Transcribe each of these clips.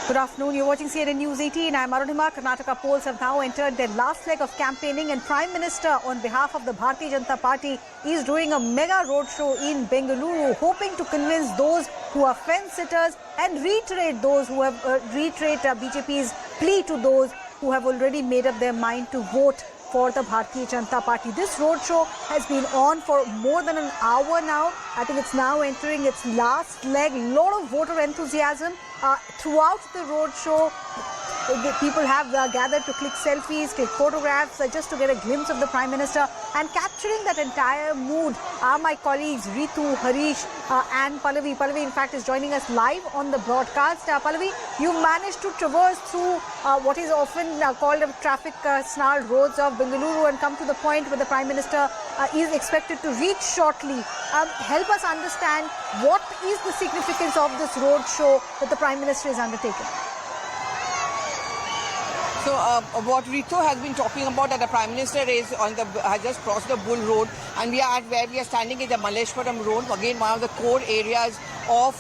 Good afternoon. You're watching CNN News 18. I'm Arunima. Karnataka polls have now entered their last leg of campaigning, and Prime Minister, on behalf of the Bharatiya Janata Party, is doing a mega roadshow in Bengaluru, hoping to convince those who are fence-sitters and reiterate those who have BJP's plea to those who have already made up their mind to vote for the Bharatiya Janata Party. This roadshow has been on for more than an hour now. I think it's now entering its last leg. A lot of voter enthusiasm throughout the roadshow. People have gathered to click selfies, click photographs, just to get a glimpse of the Prime Minister. And capturing that entire mood are my colleagues Ritu, Harish and Pallavi. Pallavi, in fact, is joining us live on the broadcast. Pallavi, you've managed to traverse through what is often called a traffic snarled roads of Bengaluru and come to the point where the Prime Minister is expected to reach shortly. Help us understand what is the significance of this roadshow that the Prime Minister is undertaking. So what Ritu has been talking about, that the Prime Minister is has just crossed the Bull Road, and we are at where we are standing in the Malleshwaram Road, again one of the core areas of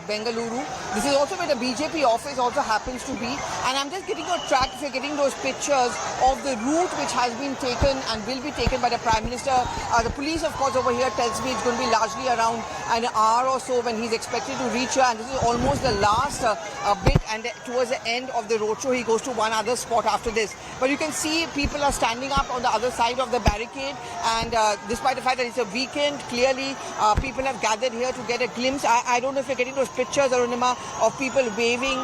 Bengaluru. This is also where the BJP office also happens to be, and I'm just getting a track, if you're getting those pictures of the route which has been taken and will be taken by the Prime Minister. The police, of course, over here tells me it's going to be largely around an hour or so when he's expected to reach here, and this is almost the last bit, and towards the end of the roadshow he goes to one other spot after this. But you can see people are standing up on the other side of the barricade, and despite the fact that it's a weekend, clearly people have gathered here to get a glimpse. I don't know if you're getting those pictures, Arunima, of people waving,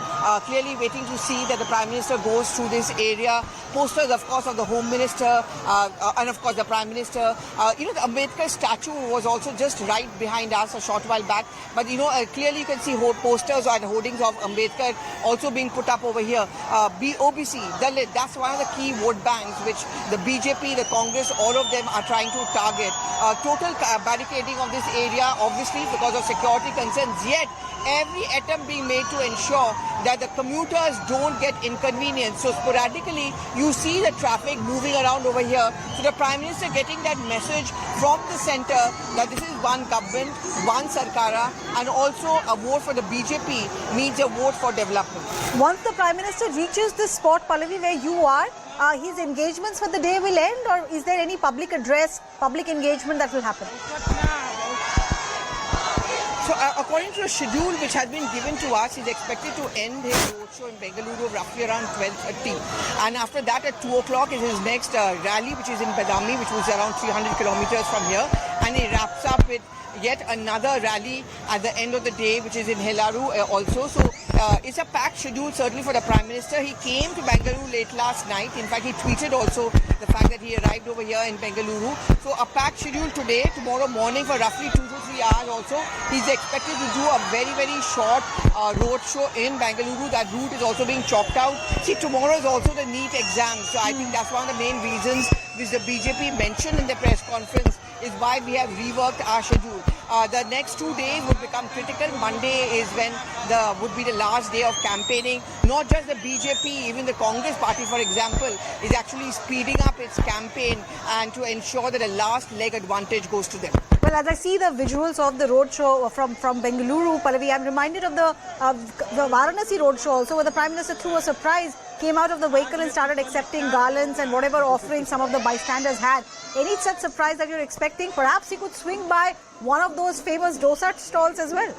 clearly waiting to see that the Prime Minister goes through this area. Posters, of course, of the Home Minister and, of course, the Prime Minister. The Ambedkar statue was also just right behind us a short while back. But, clearly you can see posters and hoardings of Ambedkar also being put up over here. OBC, Dalit, that's one of the key vote banks which the BJP, the Congress, all of them are trying to target. Total barricading of this area, obviously, because of security concerns, yet every attempt being made to ensure that the commuters don't get inconvenienced. So sporadically, you see the traffic moving around over here. So the Prime Minister getting that message from the centre that this is one government, one Sarkara, and also a vote for the BJP means a vote for development. Once the Prime Minister reaches this spot, Pallavi, where you are, his engagements for the day will end, or is there any public address, public engagement that will happen? So according to a schedule which has been given to us, he's expected to end his roadshow in Bengaluru roughly around 12:30. And after that at 2 o'clock is his next rally, which is in Badami, which was around 300 kilometers from here. And he wraps up with yet another rally at the end of the day, which is in Helaru also. So it's a packed schedule certainly for the Prime Minister. He came to Bengaluru late last night. In fact, he tweeted also the fact that he arrived over here in Bengaluru. So a packed schedule today, tomorrow morning for roughly 2 to 3 hours also. He's expected to do a very, very short road show in Bengaluru. That route is also being chalked out. See, tomorrow is also the NEET exam. So I think that's one of the main reasons which the BJP mentioned in the press conference is why we have reworked our schedule. The next 2 days would become critical. Monday is when would be the last day of campaigning. Not just the BJP, even the Congress party, for example, is actually speeding up its campaign and to ensure that the last leg advantage goes to them. Well, as I see the visuals of the roadshow from Bengaluru, Pallavi, I'm reminded of the Varanasi roadshow also, where the Prime Minister, threw a surprise, came out of the vehicle and started accepting garlands and whatever offerings some of the bystanders had. Any such surprise that you're expecting? Perhaps he could swing by one of those famous dosa stalls as well.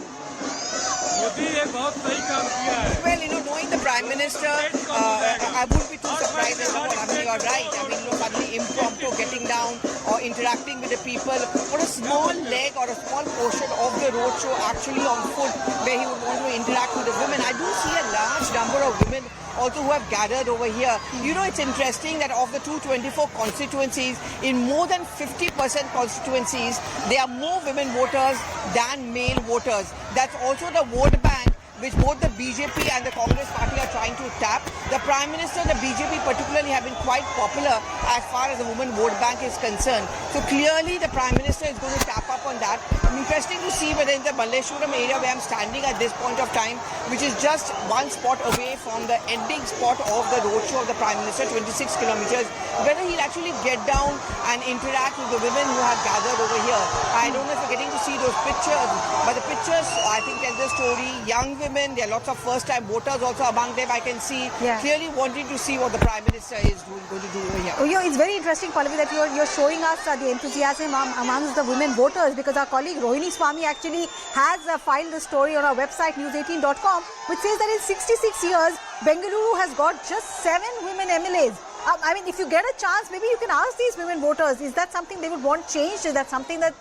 Well, knowing the Prime Minister, I wouldn't be too surprised at all. I mean, you're right. I mean, suddenly impromptu getting down or interacting with the people, or a small leg or a small portion of the roadshow actually on foot where he would want to interact with the women. I do see a large number of women also who have gathered over here. It's interesting that of the 224 constituencies, in more than 50% constituencies, there are more women voters than male voters. That's also the vote bank which both the BJP and the Congress party are trying to tap. The Prime Minister, the BJP particularly, have been quite popular as far as the women vote bank is concerned. So clearly the Prime Minister is going to tap up on that. Interesting to see whether in the Malleshwaram area where I'm standing at this point of time, which is just one spot away from the ending spot of the roadshow of the Prime Minister, 26 kilometers, whether he'll actually get down and interact with the women who have gathered over here. I don't know if you're getting to see those pictures, but the pictures, I think, tell the story. Young women, there are lots of first-time voters also among them. I can see Yeah. clearly wanting to see what the Prime Minister is going to do over here. Oh, it's very interesting, Pallavi, that you're showing us the enthusiasm amongst the women voters, because our colleague Rohini Swami actually has filed the story on our website news18.com, which says that in 66 years, Bengaluru has got just 7 women MLAs. I mean, if you get a chance, maybe you can ask these women voters, is that something they would want changed? Is that something that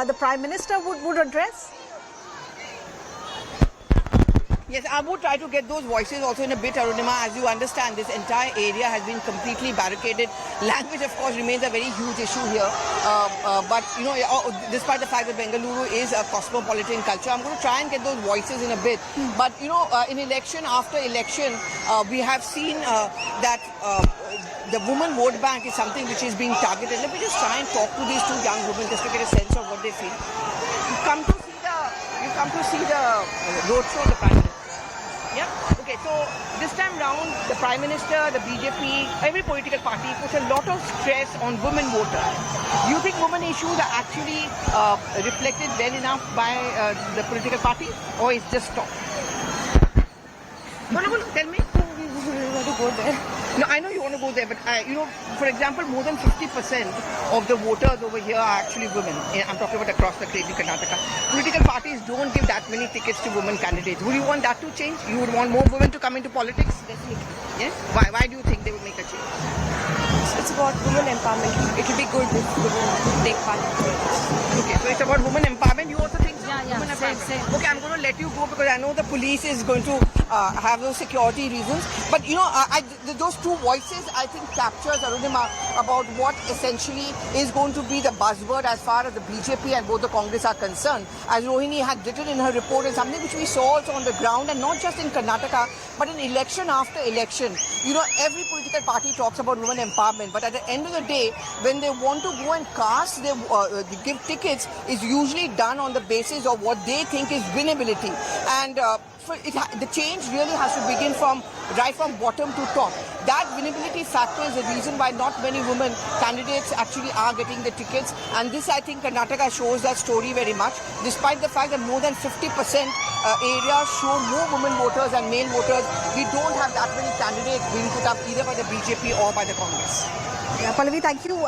the Prime Minister would address? Yes, I would try to get those voices also in a bit, Arunima. As you understand, this entire area has been completely barricaded. Language, of course, remains a very huge issue here. But, you know, despite the fact that Bengaluru is a cosmopolitan culture, I'm going to try and get those voices in a bit. But, you know, in election after election, we have seen that the woman vote bank is something which is being targeted. Let me just try and talk to these 2 young women just to get a sense of what they feel. You come to see the roadshow of the Prime Minister. Yeah. Okay. So this time round, the Prime Minister, the BJP, every political party puts a lot of stress on women voters. Do you think women issues are actually reflected well enough by the political parties, or is just talk? No, tell me. We want to go there. No, I know you want to go there, but you know, for example, more than 50% of the voters over here are actually women. I'm talking about across the greater Karnataka. Political parties don't give that many tickets to women candidates. Would you want that to change? You would want more women to come into politics? Definitely. Yes. Why do you think they would make a change? It's about women empowerment. It will be good if women take part in politics. Okay, so it's about women empowerment. You also think so? Yeah, Women same, empowerment. same. Okay, I'm going to let you go because I know the police is going to have those security reasons. But you know, those 2 voices I think captures, Arunima, about what essentially is going to be the buzzword as far as the BJP and both the Congress are concerned. As Rohini had written in her report, and something which we saw also on the ground, and not just in Karnataka, but in election after election. You know, every political party talks about women empowerment, but at the end of the day, when they want to go and cast, they give tickets, is usually done on the basis of what they think is winnability. And the change really has to begin from right from bottom to top. That winnability factor is the reason why not many women candidates actually are getting the tickets. And this, I think, Karnataka shows that story very much. Despite the fact that more than 50% areas show more women voters and male voters, we don't have that many candidates being put up either by the BJP or by the Congress. Yeah, Pallavi, thank you.